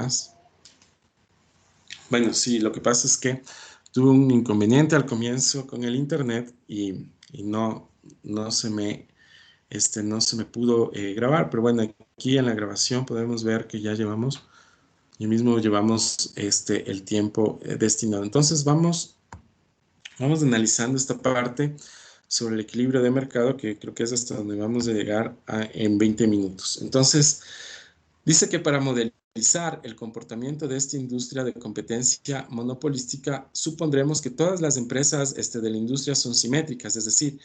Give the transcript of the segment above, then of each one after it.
más. Bueno, sí, lo que pasa es que tuve un inconveniente al comienzo con el internet y no se me, no se me pudo grabar, pero bueno, aquí en la grabación podemos ver que ya llevamos, y mismo llevamos el tiempo destinado. Entonces vamos analizando esta parte sobre el equilibrio de mercado, que creo que es hasta donde vamos a llegar en 20 minutos. Entonces, dice que para modelizar el comportamiento de esta industria de competencia monopolística, supondremos que todas las empresas de la industria son simétricas, es decir,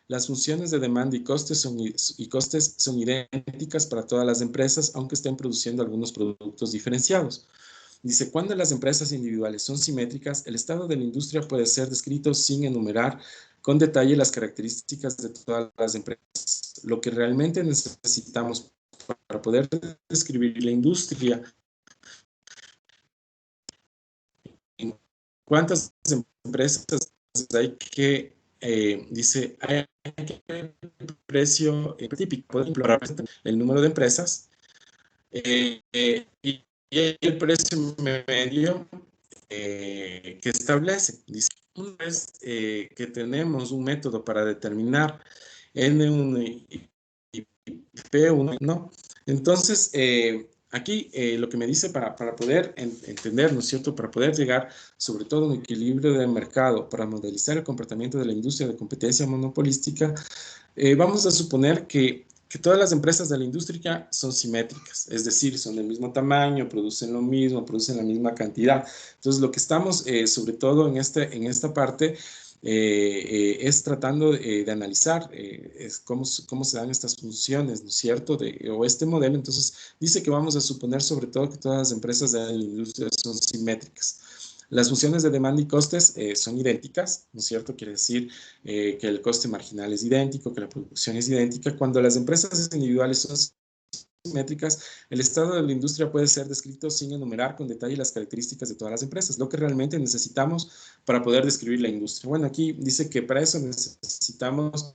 las funciones de demanda y costes son idénticas para todas las empresas, aunque estén produciendo algunos productos diferenciados. Dice, cuando las empresas individuales son simétricas, el estado de la industria puede ser descrito sin enumerar con detalle las características de todas las empresas. Lo que realmente necesitamos para poder describir la industria, en cuántas empresas hay que, dice, hay que el precio típico, por ejemplo, el número de empresas y el precio medio que establece. Dice, una vez que tenemos un método para determinar N1 y P1, ¿no? Entonces, aquí lo que me dice para poder entender, ¿no es cierto? Para poder llegar sobre todo a un equilibrio de mercado, para modelizar el comportamiento de la industria de competencia monopolística, vamos a suponer que todas las empresas de la industria son simétricas, es decir, son del mismo tamaño, producen lo mismo, producen la misma cantidad. Entonces, lo que estamos, sobre todo en esta parte, es tratando de analizar cómo se dan estas funciones, ¿no es cierto? O este modelo. Entonces, dice que vamos a suponer sobre todo que todas las empresas de la industria son simétricas. Las funciones de demanda y costes son idénticas, ¿no es cierto? Quiere decir que el coste marginal es idéntico, que la producción es idéntica. Cuando las empresas individuales son simétricas, el estado de la industria puede ser descrito sin enumerar con detalle las características de todas las empresas, lo que realmente necesitamos para poder describir la industria. Bueno, aquí dice que para eso necesitamos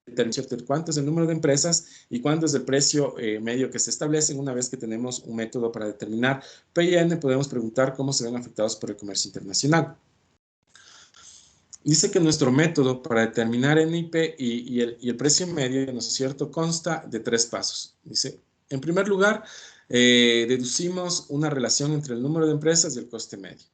determinar cuánto es el número de empresas y cuánto es el precio medio que se establece. Una vez que tenemos un método para determinar P y N, podemos preguntar cómo se ven afectados por el comercio internacional. Dice que nuestro método para determinar NIP y el precio medio, ¿no es cierto?, consta de 3 pasos. Dice, en primer lugar, deducimos una relación entre el número de empresas y el coste medio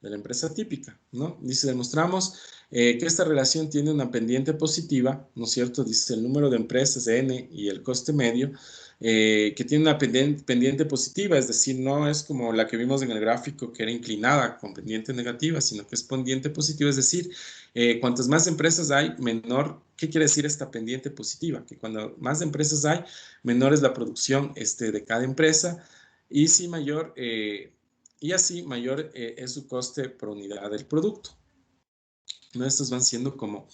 de la empresa típica, ¿no? Dice, demostramos que esta relación tiene una pendiente positiva, ¿no es cierto? Dice el número de empresas de N y el coste medio, que tiene una pendiente positiva, es decir, no es como la que vimos en el gráfico que era inclinada con pendiente negativa, sino que es pendiente positiva, es decir, cuantas más empresas hay, menor, ¿qué quiere decir esta pendiente positiva? Que cuando más empresas hay, menor es la producción de cada empresa y si mayor... y así mayor es su coste por unidad del producto. ¿No? Estos van siendo como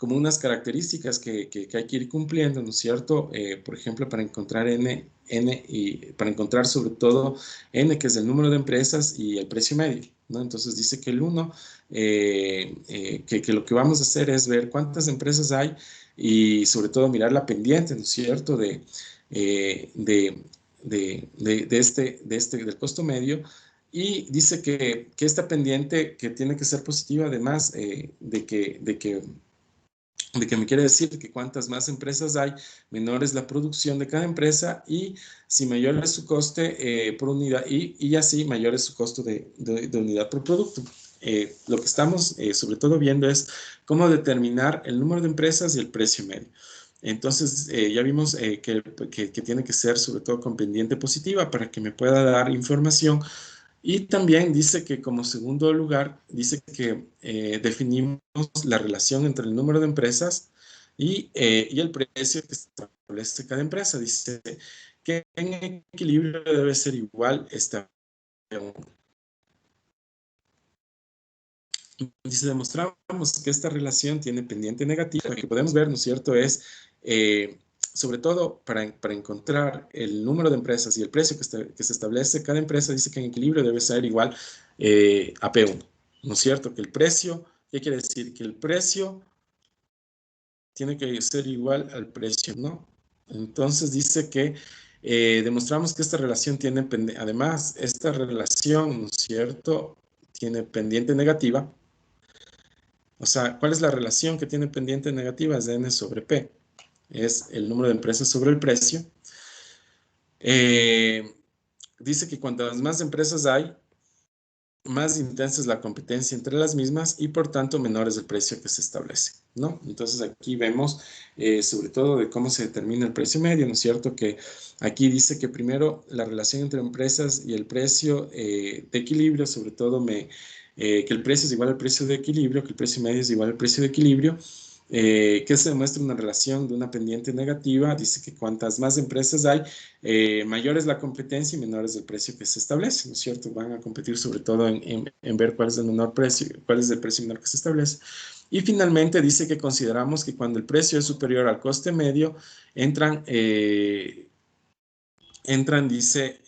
unas características que hay que ir cumpliendo, ¿no es cierto? Por ejemplo, para encontrar N y para encontrar sobre todo N, que es el número de empresas y el precio medio, ¿no? Entonces dice que el 1, que lo que vamos a hacer es ver cuántas empresas hay y sobre todo mirar la pendiente, ¿no es cierto? Del costo medio. Y dice que esta pendiente que tiene que ser positiva, además de que me quiere decir que cuantas más empresas hay, menor es la producción de cada empresa y si mayor es su coste por unidad y así mayor es su costo de unidad por producto. Lo que estamos sobre todo viendo es cómo determinar el número de empresas y el precio medio. Entonces, ya vimos que tiene que ser sobre todo con pendiente positiva para que me pueda dar información y también dice que como segundo lugar, dice que definimos la relación entre el número de empresas y el precio que establece cada empresa. Dice que en equilibrio debe ser igual esta. Dice, demostramos que esta relación tiene pendiente negativa. Lo que podemos ver, ¿no es cierto?, es sobre todo para encontrar el número de empresas y el precio que se establece cada empresa, dice que en equilibrio debe ser igual a P1, ¿no es cierto? Que el precio, ¿qué quiere decir? Que el precio tiene que ser igual al precio, ¿no? Entonces dice que demostramos que esta relación tiene, además, esta relación, ¿no es cierto?, tiene pendiente negativa. O sea, ¿cuál es la relación que tiene pendiente negativa? Es de N sobre P. Es el número de empresas sobre el precio. Dice que cuantas más empresas hay, más intensa es la competencia entre las mismas y por tanto menor es el precio que se establece, ¿no? Entonces aquí vemos sobre todo de cómo se determina el precio medio, ¿no es cierto? Que aquí dice que primero la relación entre empresas y el precio de equilibrio, sobre todo que el precio es igual al precio de equilibrio, que el precio medio es igual al precio de equilibrio, que se demuestra una relación de una pendiente negativa. Dice que cuantas más empresas hay, mayor es la competencia y menor es el precio que se establece, ¿no es cierto? Van a competir sobre todo en ver cuál es el menor precio, cuál es el precio menor que se establece. Y finalmente dice que consideramos que cuando el precio es superior al coste medio, dice,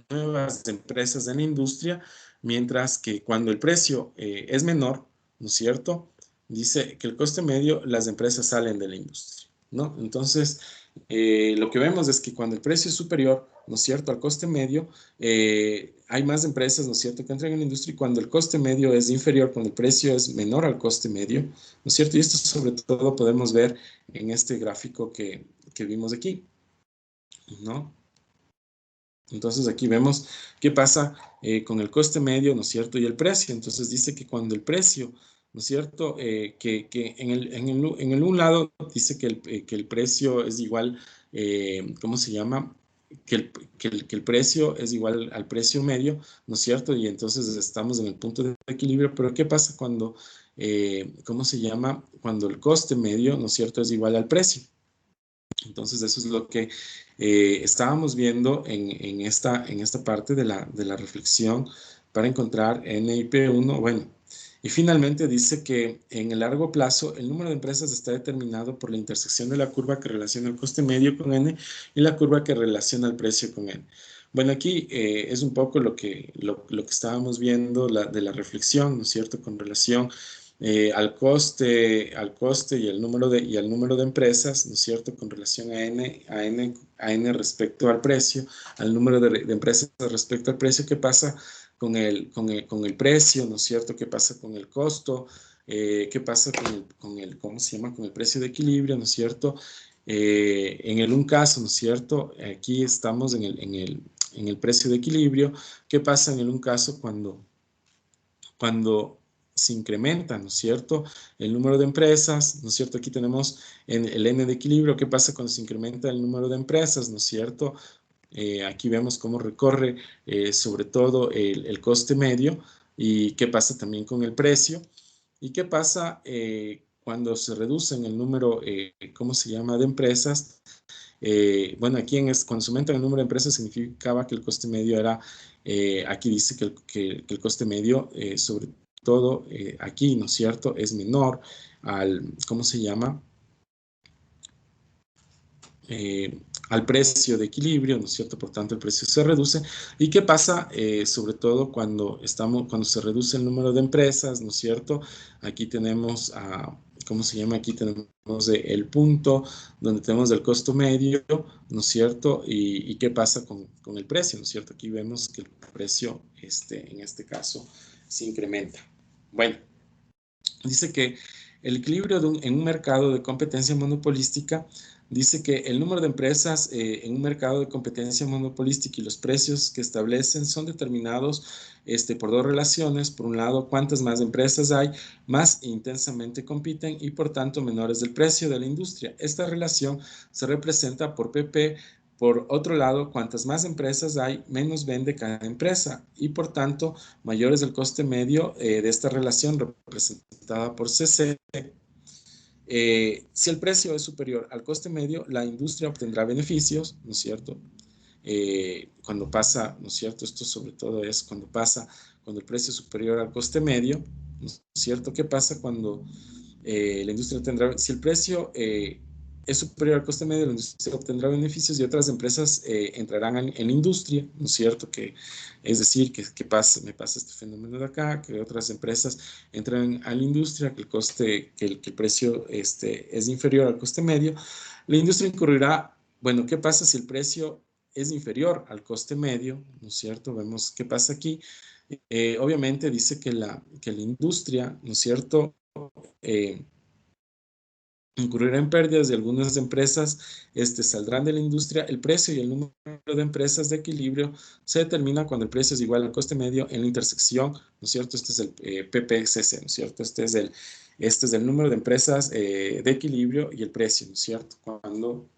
nuevas empresas en la industria, mientras que cuando el precio es menor, ¿no es cierto? Dice que el coste medio, las empresas salen de la industria, ¿no? Entonces, lo que vemos es que cuando el precio es superior, ¿no es cierto?, al coste medio, hay más empresas, ¿no es cierto?, que entran en la industria, y cuando el coste medio es inferior, cuando el precio es menor al coste medio, ¿no es cierto? Y esto sobre todo podemos ver en este gráfico que vimos aquí, ¿no? Entonces aquí vemos qué pasa con el coste medio, ¿no es cierto?, y el precio. Entonces dice que cuando el precio, ¿no es cierto?, que en el un lado dice que el precio es igual, ¿cómo se llama?, que el precio es igual al precio medio, ¿no es cierto? Y entonces estamos en el punto de equilibrio, pero ¿qué pasa cuando, ¿cómo se llama?, cuando el coste medio, ¿no es cierto?, es igual al precio? Entonces, eso es lo que estábamos viendo en esta parte de la reflexión para encontrar N y P1. Bueno, y finalmente dice que en el largo plazo el número de empresas está determinado por la intersección de la curva que relaciona el coste medio con N y la curva que relaciona el precio con N. Bueno, aquí es un poco lo que estábamos viendo de la reflexión, ¿no es cierto?, con relación al coste y al número de empresas, ¿no es cierto?, con relación a N respecto al precio, al número de empresas respecto al precio. ¿Qué pasa con el precio, ¿no es cierto? ¿Qué pasa con el costo? ¿Qué pasa ¿cómo se llama?, con el precio de equilibrio, ¿no es cierto? En el un caso, ¿no es cierto?, aquí estamos en el precio de equilibrio. ¿Qué pasa en el un caso cuando se incrementa, ¿no es cierto?, el número de empresas, ¿no es cierto? Aquí tenemos el N de equilibrio. ¿Qué pasa cuando se incrementa el número de empresas, ¿no es cierto? Aquí vemos cómo recorre sobre todo el coste medio, y qué pasa también con el precio, y qué pasa cuando se reduce en el número, ¿cómo se llama?, de empresas. Bueno, aquí cuando se aumenta el número de empresas significaba que el coste medio era, aquí dice que el coste medio, sobre todo aquí, ¿no es cierto?, es menor ¿cómo se llama?, al precio de equilibrio, ¿no es cierto? Por tanto, el precio se reduce. ¿Y qué pasa sobre todo cuando se reduce el número de empresas, ¿no es cierto? Aquí tenemos ¿cómo se llama? Aquí tenemos el punto donde tenemos el costo medio, ¿no es cierto? ¿Y qué pasa con el precio, ¿no es cierto? Aquí vemos que el precio, en este caso, se incrementa. Bueno, dice que el equilibrio en un mercado de competencia monopolística, dice que el número de empresas en un mercado de competencia monopolística y los precios que establecen son determinados por dos relaciones. Por un lado, cuantas más empresas hay, más intensamente compiten y por tanto menor es el precio de la industria. Esta relación se representa por PP. Por otro lado, cuantas más empresas hay, menos vende cada empresa y por tanto mayor es el coste medio de esta relación representada por CC. Si el precio es superior al coste medio, la industria obtendrá beneficios, ¿no es cierto? Cuando pasa, ¿no es cierto? Esto sobre todo es cuando el precio es superior al coste medio, ¿no es cierto? ¿Qué pasa cuando la industria si el precio es superior al coste medio, la industria obtendrá beneficios y otras empresas entrarán en la industria, ¿no es cierto? Es decir, que me pasa este fenómeno de acá, que otras empresas entran a la industria, que el precio es inferior al coste medio. La industria incurrirá bueno, ¿qué pasa si el precio es inferior al coste medio? ¿No es cierto? Vemos qué pasa aquí. Obviamente dice que la industria, ¿no es cierto? Eh, incurrirá en pérdidas de algunas empresas, saldrán de la industria. El precio y el número de empresas de equilibrio se determina cuando el precio es igual al coste medio en la intersección, ¿no es cierto? Este es el PPCC, ¿no es cierto? Este es el número de empresas de equilibrio y el precio, ¿no es cierto? Cuando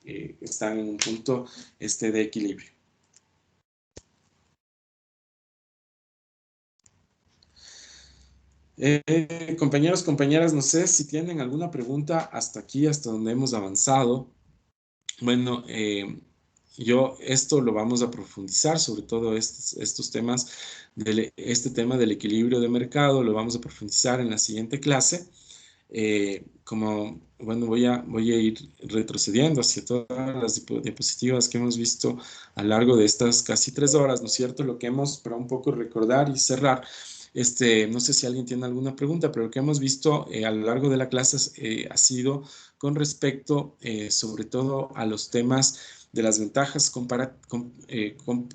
están en un punto de equilibrio. Compañeros, compañeras, no sé si tienen alguna pregunta hasta aquí, hasta donde hemos avanzado. Bueno, yo esto lo vamos a profundizar, sobre todo estos temas, este tema del equilibrio de mercado, lo vamos a profundizar en la siguiente clase. Bueno, voy a ir retrocediendo hacia todas las diapositivas que hemos visto a lo largo de estas casi 3 horas, ¿no es cierto? Lo que hemos, para un poco recordar y cerrar, no sé si alguien tiene alguna pregunta, pero lo que hemos visto a lo largo de la clase ha sido con respecto sobre todo a los temas de las ventajas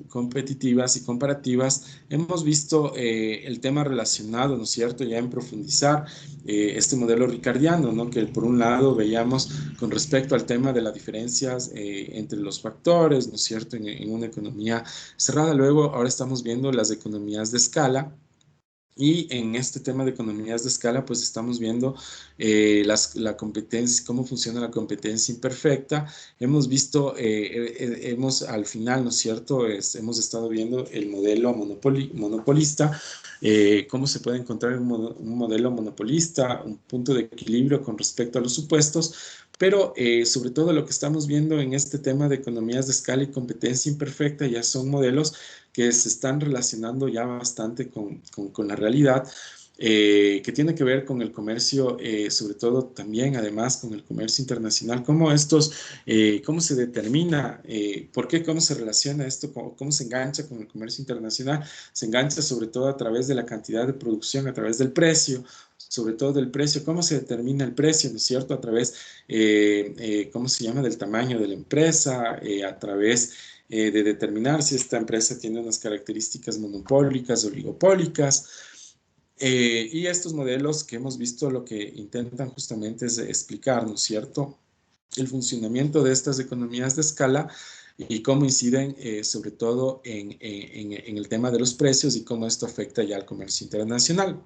competitivas y comparativas. Hemos visto el tema relacionado, ¿no es cierto?, ya en profundizar este modelo ricardiano, ¿no?, que por un lado veíamos con respecto al tema de las diferencias entre los factores, ¿no es cierto?, en una economía cerrada. Luego, ahora estamos viendo las economías de escala. Y en este tema de economías de escala, pues estamos viendo la competencia, cómo funciona la competencia imperfecta. Hemos visto, al final, ¿no es cierto? Hemos estado viendo el modelo monopolista, cómo se puede encontrar un modelo monopolista, un punto de equilibrio con respecto a los supuestos, pero sobre todo lo que estamos viendo en este tema de economías de escala y competencia imperfecta ya son modelos que se están relacionando ya bastante con la realidad, que tiene que ver con el comercio, sobre todo también, además, con el comercio internacional, cómo se determina, por qué, cómo se relaciona esto, cómo se engancha con el comercio internacional. Se engancha sobre todo a través de la cantidad de producción, a través del precio, sobre todo del precio, cómo se determina el precio, ¿no es cierto? A través, ¿cómo se llama?, del tamaño de la empresa, a través de determinar si esta empresa tiene unas características monopólicas, oligopólicas. Y estos modelos que hemos visto lo que intentan justamente es explicar, ¿no es cierto?, el funcionamiento de estas economías de escala y cómo inciden sobre todo en el tema de los precios y cómo esto afecta ya al comercio internacional.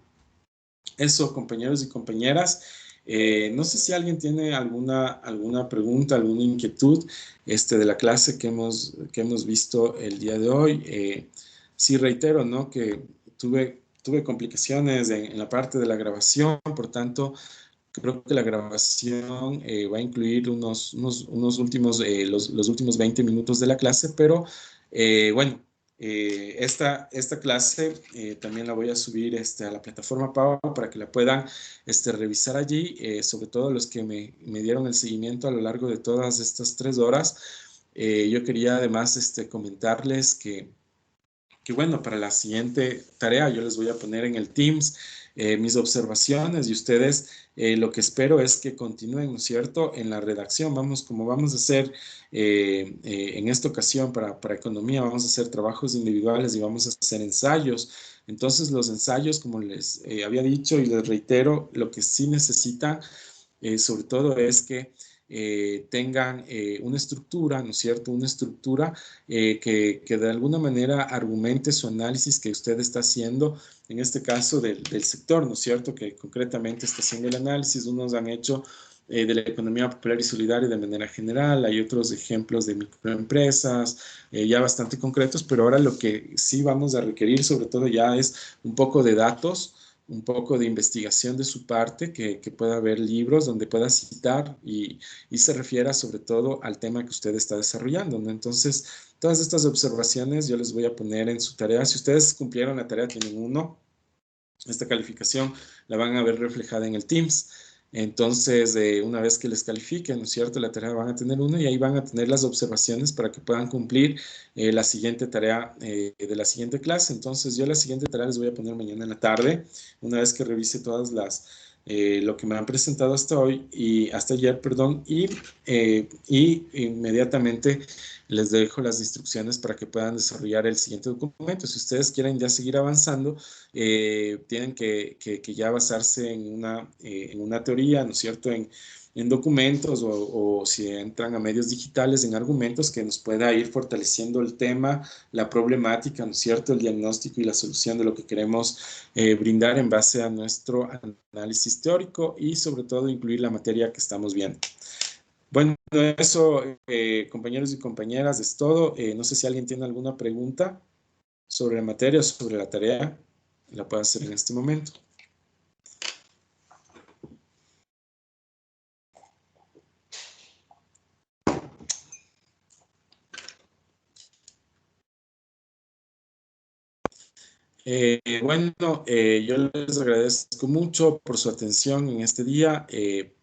Eso, compañeros y compañeras. No sé si alguien tiene alguna pregunta, alguna inquietud de la clase que hemos visto el día de hoy. Sí, reitero, ¿no?, que tuve complicaciones en la parte de la grabación, por tanto, creo que la grabación va a incluir unos últimos, los últimos 20 minutos de la clase, pero bueno, esta clase también la voy a subir a la plataforma Pau para que la puedan revisar allí, sobre todo los que me dieron el seguimiento a lo largo de todas estas 3 horas. Yo quería además comentarles que bueno, para la siguiente tarea yo les voy a poner en el Teams mis observaciones y ustedes lo que espero es que continúen, ¿no es cierto?, en la redacción. Como vamos a hacer en esta ocasión para economía, vamos a hacer trabajos individuales y vamos a hacer ensayos. Entonces los ensayos, como les había dicho y les reitero, lo que sí necesitan sobre todo es que tengan una estructura, ¿no es cierto?, una estructura que de alguna manera argumente su análisis que usted está haciendo, en este caso del sector, ¿no es cierto?, que concretamente está haciendo el análisis. Unos han hecho de la economía popular y solidaria de manera general, hay otros ejemplos de microempresas ya bastante concretos, pero ahora lo que sí vamos a requerir sobre todo ya es un poco de datos, un poco de investigación de su parte, que pueda haber libros donde pueda citar y se refiera sobre todo al tema que usted está desarrollando, ¿no? Entonces, todas estas observaciones yo les voy a poner en su tarea. Si ustedes cumplieron la tarea, tienen 1. Esta calificación la van a ver reflejada en el Teams. Entonces, una vez que les califiquen, ¿no es cierto?, la tarea van a tener 1 y ahí van a tener las observaciones para que puedan cumplir la siguiente tarea de la siguiente clase. Entonces, yo la siguiente tarea les voy a poner mañana en la tarde, una vez que revise todas lo que me han presentado hasta hoy y hasta ayer, perdón, y inmediatamente les dejo las instrucciones para que puedan desarrollar el siguiente documento. Si ustedes quieren ya seguir avanzando, tienen que ya basarse en una teoría, ¿no es cierto?, en documentos o si entran a medios digitales, en argumentos que nos pueda ir fortaleciendo el tema, la problemática, ¿no es cierto?, el diagnóstico y la solución de lo que queremos brindar en base a nuestro análisis teórico y sobre todo incluir la materia que estamos viendo. Bueno, eso, compañeros y compañeras, es todo. No sé si alguien tiene alguna pregunta sobre la materia o sobre la tarea, la puedo hacer en este momento. Bueno, yo les agradezco mucho por su atención en este día.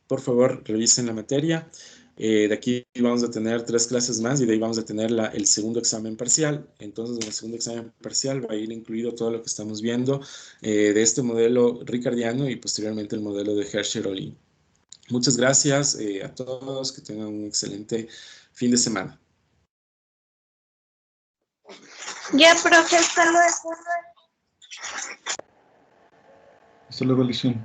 Por favor, revisen la materia. De aquí vamos a tener 3 clases más y de ahí vamos a tener el segundo examen parcial. Entonces, en el segundo examen parcial va a ir incluido todo lo que estamos viendo de este modelo ricardiano y posteriormente el modelo de Hershey-Olin. Muchas gracias a todos. Que tengan un excelente fin de semana. Ya, profe, hasta luego. Hasta luego, Alicia.